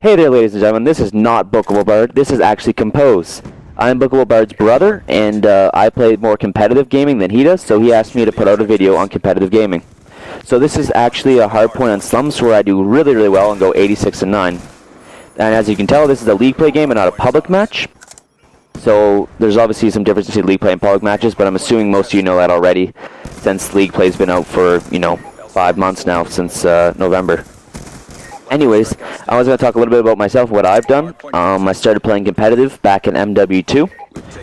Hey there, ladies and gentlemen, this is not Bookable Bard, this is actually Compose. I'm Bookable Bard's brother, and I play more competitive gaming than he does, so he asked me to put out a video on competitive gaming. So this is actually a hard point on Slums where I do really, really well and go 86-9. And as you can tell, this is a league play game and not a public match. So there's obviously some difference between league play and public matches, but I'm assuming most of you know that already, since league play's been out for, 5 months now, since November. Anyways, I was going to talk a little bit about myself, what I've done. I started playing competitive back in MW2,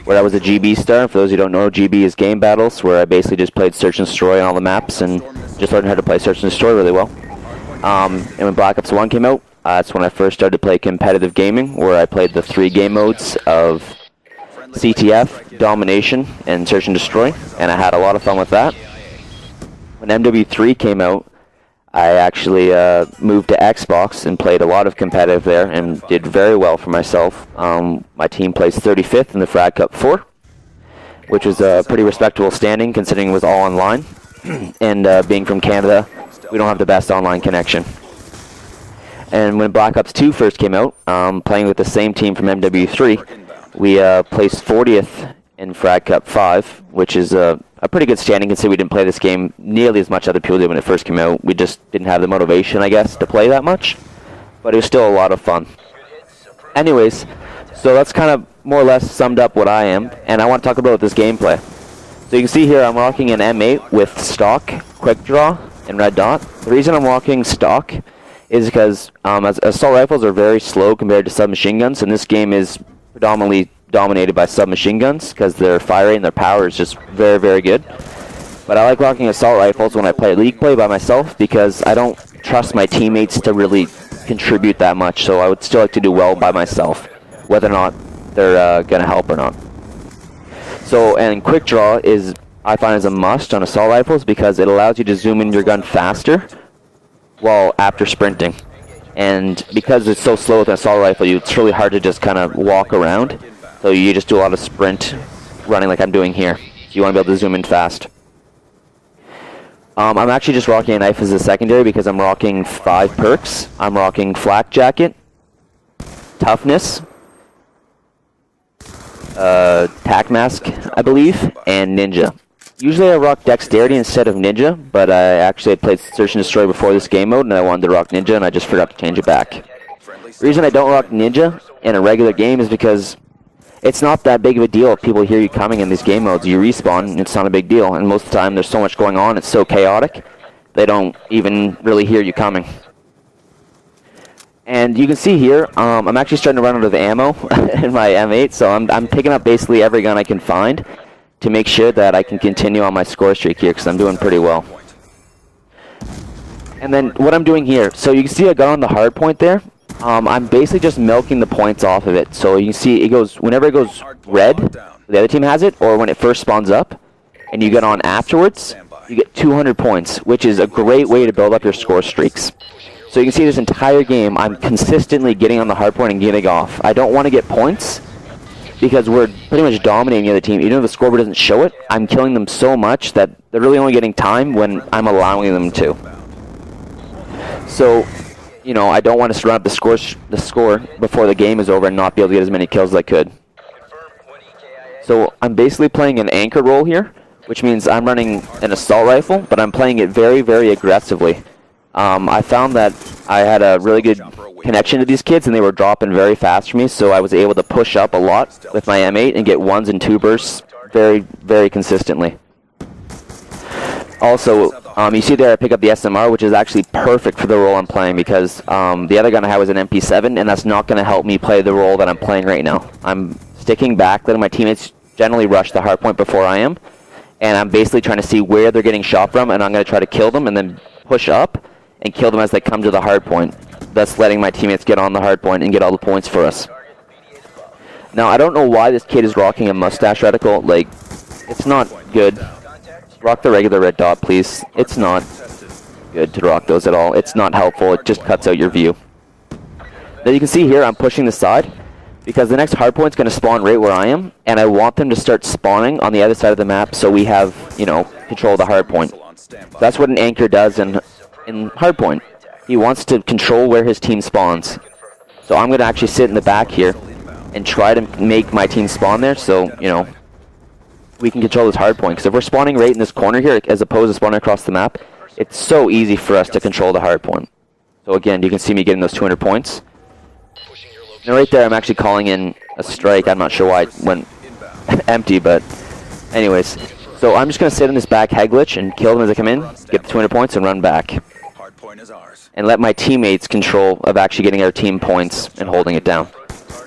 where I was a GB star. For those who don't know, GB is game battles, where I basically just played Search and Destroy on all the maps and just learned how to play Search and Destroy really well. And when Black Ops 1 came out, that's when I first started to play competitive gaming, where I played the 3 game modes of CTF, Domination, and Search and Destroy, and I had a lot of fun with that. When MW3 came out, I actually moved to Xbox and played a lot of competitive there and did very well for myself. My team placed 35th in the Frag Cup 4, which was a pretty respectable standing considering it was all online. And being from Canada, we don't have the best online connection. And when Black Ops 2 first came out, playing with the same team from MW3, we placed 40th in Frag Cup 5, which is a pretty good standing considering we didn't play this game nearly as much as other people did when it first came out. We just didn't have the motivation, I guess, to play that much, but it was still a lot of fun. Anyways, so that's kind of more or less summed up what I am, and I want to talk about this gameplay. So you can see here I'm rocking an M8 with stock, quick draw, and red dot. The reason I'm rocking stock is because assault rifles are very slow compared to submachine guns, and this game is predominantly dominated by submachine guns because their fire rate and their power is just very, very good. But I like rocking assault rifles when I play league play by myself because I don't trust my teammates to really contribute that much, so I would still like to do well by myself, whether or not they're going to help or not. So, and quick draw is, I find, is a must on assault rifles because it allows you to zoom in your gun faster while after sprinting. And because it's so slow with an assault rifle, it's really hard to just kind of walk around. So you just do a lot of sprint running like I'm doing here. You want to be able to zoom in fast. I'm actually just rocking a knife as a secondary because I'm rocking 5 perks. I'm rocking Flak Jacket, Toughness, Tac Mask, I believe, and Ninja. Usually I rock Dexterity instead of Ninja, but I actually had played Search and Destroy before this game mode, and I wanted to rock Ninja, and I just forgot to change it back. The reason I don't rock Ninja in a regular game is because it's not that big of a deal if people hear you coming in these game modes. You respawn, and it's not a big deal, and most of the time there's so much going on, it's so chaotic, they don't even really hear you coming. And you can see here, I'm actually starting to run out of ammo in my M8, so I'm picking up basically every gun I can find to make sure that I can continue on my score streak here, because I'm doing pretty well. And then what I'm doing here, so you can see I got on the hard point there. I'm basically just milking the points off of it. So you can see it goes, whenever it goes red, the other team has it, or when it first spawns up, and you get on afterwards, you get 200 points, which is a great way to build up your score streaks. So you can see this entire game, I'm consistently getting on the hard point and getting off. I don't want to get points, because we're pretty much dominating the other team. Even if the scoreboard doesn't show it, I'm killing them so much that they're really only getting time when I'm allowing them to. So, I don't want to run up the score before the game is over and not be able to get as many kills as I could. So I'm basically playing an anchor role here, which means I'm running an assault rifle, but I'm playing it very, very aggressively. I found that I had a really good connection to these kids, and they were dropping very fast for me, so I was able to push up a lot with my M8 and get 1s and 2 bursts very, very consistently. Also, you see there I pick up the SMR, which is actually perfect for the role I'm playing because the other gun I had was an MP7, and that's not going to help me play the role that I'm playing right now. I'm sticking back, letting my teammates generally rush the hard point before I am, and I'm basically trying to see where they're getting shot from, and I'm going to try to kill them and then push up and kill them as they come to the hard point, thus letting my teammates get on the hard point and get all the points for us. Now, I don't know why this kid is rocking a mustache reticle. Like, it's not good. Rock the regular red dot, please. It's not good to rock those at all. It's not helpful. It just cuts out your view. Now you can see here I'm pushing the side because the next hardpoint's going to spawn right where I am, and I want them to start spawning on the other side of the map so we have, control of the hardpoint. That's what an anchor does in hardpoint. He wants to control where his team spawns. So I'm going to actually sit in the back here and try to make my team spawn there so, you know, we can control this hard point. Because if we're spawning right in this corner here, as opposed to spawning across the map, it's so easy for us to control the hard point. So again, you can see me getting those 200 points. Now right there, I'm actually calling in a strike. I'm not sure why it went empty, but anyways. So I'm just going to sit in this back head glitch and kill them as they come in, get the 200 points, and run back. And let my teammates control of actually getting our team points and holding it down.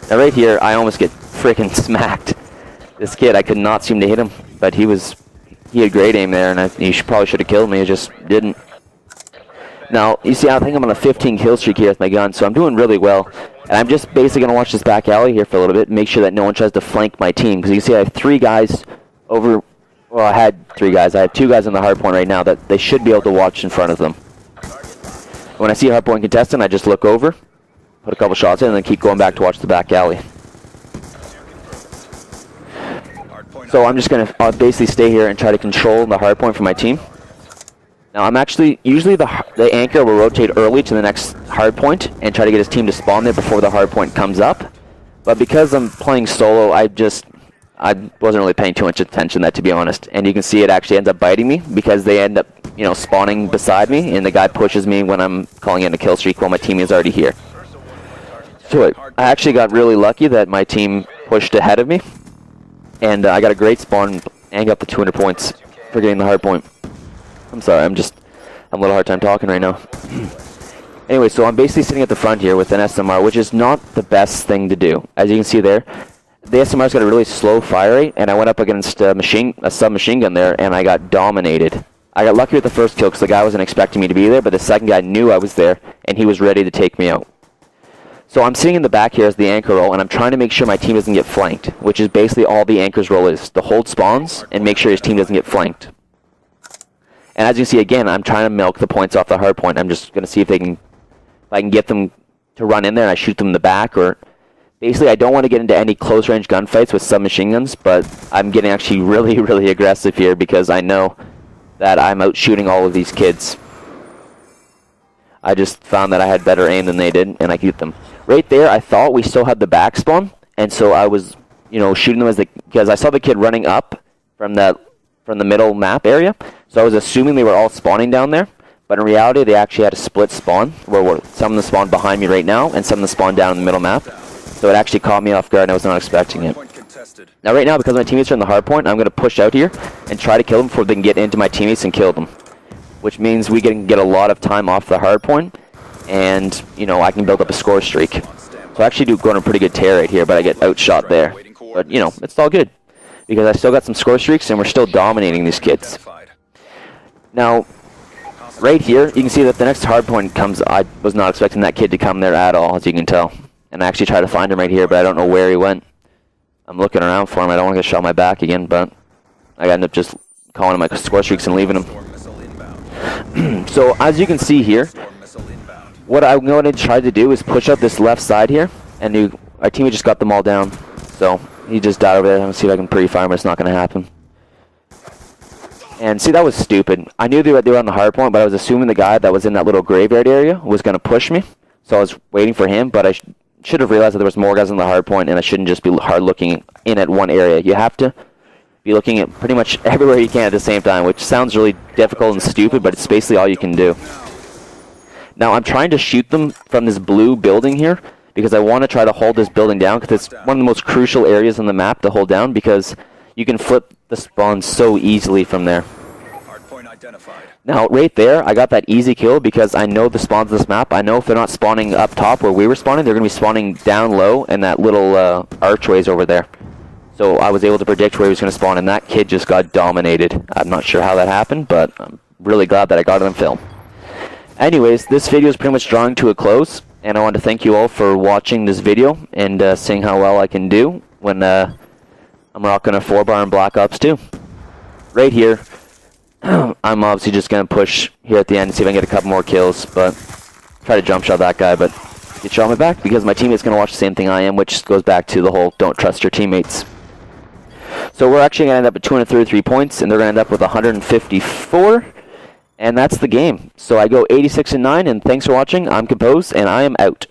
Now right here, I almost get freaking smacked. This kid, I could not seem to hit him, but he had great aim there, and he probably should have killed me. He just didn't. Now, you see, I think I'm on a 15 kill streak here with my gun, so I'm doing really well. And I'm just basically going to watch this back alley here for a little bit and make sure that no one tries to flank my team. Because you see, I have 3 guys over... Well, I had 3 guys. I have 2 guys on the hard point right now that they should be able to watch in front of them. When I see a hard point contestant, I just look over, put a couple shots in, and then keep going back to watch the back alley. So I'm just going to basically stay here and try to control the hard point for my team. Now I'm actually, usually the anchor will rotate early to the next hard point and try to get his team to spawn there before the hard point comes up. But because I'm playing solo, I wasn't really paying too much attention to that, to be honest. And you can see it actually ends up biting me because they end up, you know, spawning beside me, and the guy pushes me when I'm calling in a kill streak while my team is already here. So I actually got really lucky that my team pushed ahead of me, and I got a great spawn and got the 200 points for getting the hard point. I'm sorry, I'm having a little hard time talking right now. Anyway, so I'm basically sitting at the front here with an SMR, which is not the best thing to do. As you can see there, the SMR's got a really slow fire rate, and I went up against a submachine gun there, and I got dominated. I got lucky with the first kill because the guy wasn't expecting me to be there, but the second guy knew I was there, and he was ready to take me out. So I'm sitting in the back here as the anchor role, and I'm trying to make sure my team doesn't get flanked, which is basically all the anchor's role is, to hold spawns and make sure his team doesn't get flanked. And as you can see, again, I'm trying to milk the points off the hard point. I'm just going to see if I can get them to run in there and I shoot them in the back. Or basically, I don't want to get into any close-range gunfights with submachine guns, but I'm getting actually really, really aggressive here because I know that I'm out shooting all of these kids. I just found that I had better aim than they did, and I could get them. Right there, I thought we still had the back spawn, and so I was, you know, shooting them because I saw the kid running up from the middle map area. So I was assuming they were all spawning down there, but in reality they actually had a split spawn, where some of them spawned behind me right now, and some of them spawned down in the middle map. So it actually caught me off guard, and I was not expecting it. Now right now, because my teammates are in the hard point, I'm going to push out here and try to kill them before they can get into my teammates and kill them. Which means we can get a lot of time off the hard point, and, you know, I can build up a score streak. So I actually do go on a pretty good tear right here, but I get outshot there. But, you know, it's all good, because I still got some score streaks, and we're still dominating these kids. Now, right here, you can see that the next hard point comes. I was not expecting that kid to come there at all, as you can tell. And I actually tried to find him right here, but I don't know where he went. I'm looking around for him. I don't want to get shot in my back again, but I end up just calling him my score streaks and leaving him. So, as you can see here, what I'm going to try to do is push up this left side here, and our teammate just got them all down. So, he just died over there. I'm going to see if I can pre-fire him, but it's not going to happen. And see, that was stupid. I knew they were on the hard point, but I was assuming the guy that was in that little graveyard area was going to push me. So I was waiting for him, but I should have realized that there was more guys on the hard point, and I shouldn't just be hard looking in at one area. You have to be looking at pretty much everywhere you can at the same time, which sounds really difficult and stupid, but it's basically all you can do. Now, I'm trying to shoot them from this blue building here, because I want to try to hold this building down, because it's one of the most crucial areas on the map to hold down, because you can flip the spawn so easily from there. Now, right there, I got that easy kill because I know the spawns of this map. I know if they're not spawning up top where we were spawning, they're going to be spawning down low in that little archways over there. So I was able to predict where he was going to spawn, and that kid just got dominated. I'm not sure how that happened, but I'm really glad that I got it on film. Anyways, this video is pretty much drawing to a close, and I want to thank you all for watching this video and seeing how well I can do when I'm rocking a 4-bar in Black Ops 2. Right here, I'm obviously just going to push here at the end and see if I can get a couple more kills, but try to jump shot that guy, but get shot in my back because my teammate's going to watch the same thing I am, which goes back to the whole don't trust your teammates. So we're actually going to end up with 233 points, and they're going to end up with 154, and that's the game. So I go 86-9, and thanks for watching. I'm Compose, and I am out.